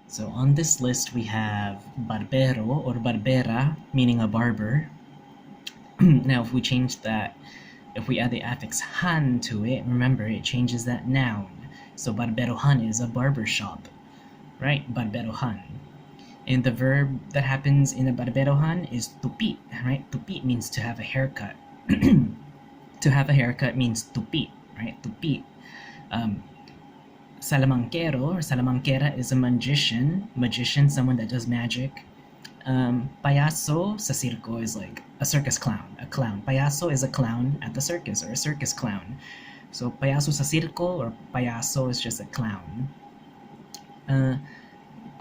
So on this list we have barbero or barbera, meaning a barber. Now if we change that, if we add the affix han to it, remember it changes that noun. So barberohan is a barber shop, right? Barberohan. And the verb that happens in a barberohan is tupi, right? Tupi means to have a haircut. To have a haircut means tupi, right? Tupi. Salamanquero or salamanquera is a magician. Magician, someone that does magic. Payaso sa circo is like a circus clown, a clown. Payaso is a clown at the circus or a circus clown. So payaso sa circo or payaso is just a clown.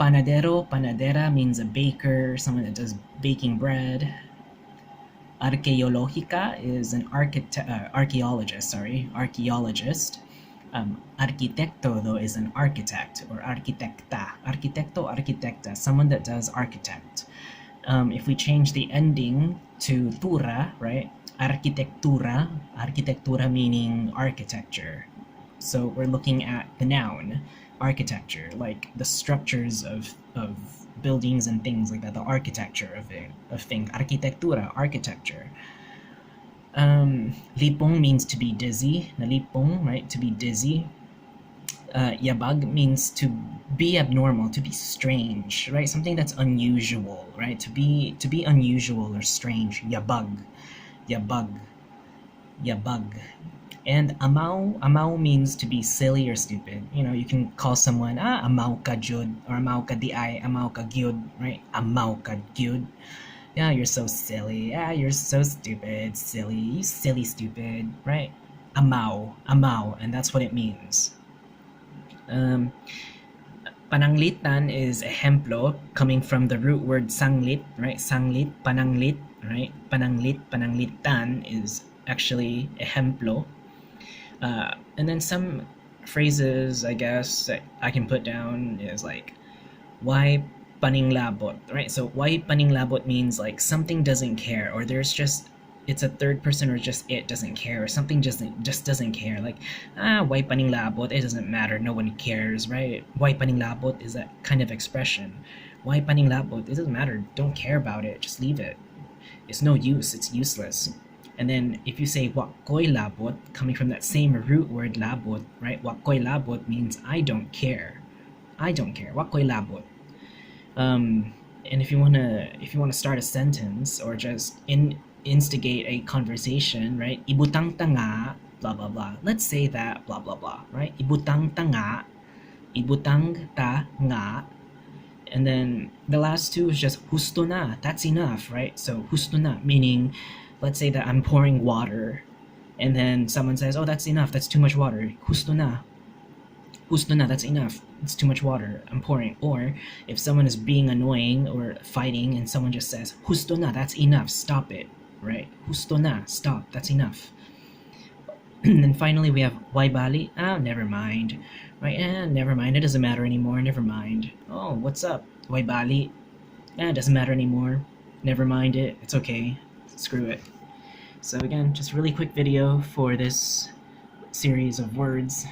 Panadero, panadera means a baker, someone that does baking bread. Arqueológica is an archaeologist. Arquitecto, though, is an architect or arquitecta. Arquitecto, arquitecta, someone that does architect. If we change the ending to tura, right? Arquitectura, arquitectura meaning architecture. So we're looking at the noun, architecture, like the structures of buildings and things like that, the architecture of things. Arquitectura, architecture. Lipong means to be dizzy. Nalipong, right? To be dizzy. Yabag means to be abnormal, to be strange, right? Something that's unusual, right? To be unusual or strange. Yabag, yabag, yabag. And amaw means to be silly or stupid. You know, you can call someone amaw ka jud or amaw ka di ay, amaw ka gyud, right? Amaw ka gyud. Yeah, you're so silly. Yeah, you're so stupid, silly. You silly, stupid, right? Amaw, and that's what it means. Pananglitan is ejemplo, coming from the root word sanglit, right? Sanglit, pananglit, right? Pananglit, pananglitan is actually ejemplo. And then some phrases, I guess, that I can put down is like, why paninglabot, right? So why paninglabot means like something doesn't care, or there's just, it's a third person, or just it doesn't care, or something just doesn't care. Like, why paninglabot? It doesn't matter. No one cares, right? Why paninglabot is that kind of expression. Why paninglabot? It doesn't matter. Don't care about it. Just leave it. It's no use. It's useless. And then if you say wakoy labot, coming from that same root word labot, right? Wakoy labot means I don't care. I don't care. Wakoy labot. And if you wanna start a sentence or just instigate a conversation, right? Ibutang tanga, blah blah blah. Let's say that blah blah blah, right? Ibutang tanga, ibutang ta nga. And then the last two is just husto na. That's enough, right? So husto na meaning, let's say that I'm pouring water, and then someone says, "Oh, that's enough. That's too much water." Husto na. Husto na. That's enough. It's too much water. I'm pouring. Or if someone is being annoying or fighting, and someone just says, "Husto na. That's enough. Stop it." Right? Husto na. Stop. That's enough. And then finally we have why bali. Never mind. Right? Never mind. It doesn't matter anymore. Never mind. Oh, what's up? Why bali? It doesn't matter anymore. Never mind it. It's okay. Screw it. So again, just really quick video for this series of words.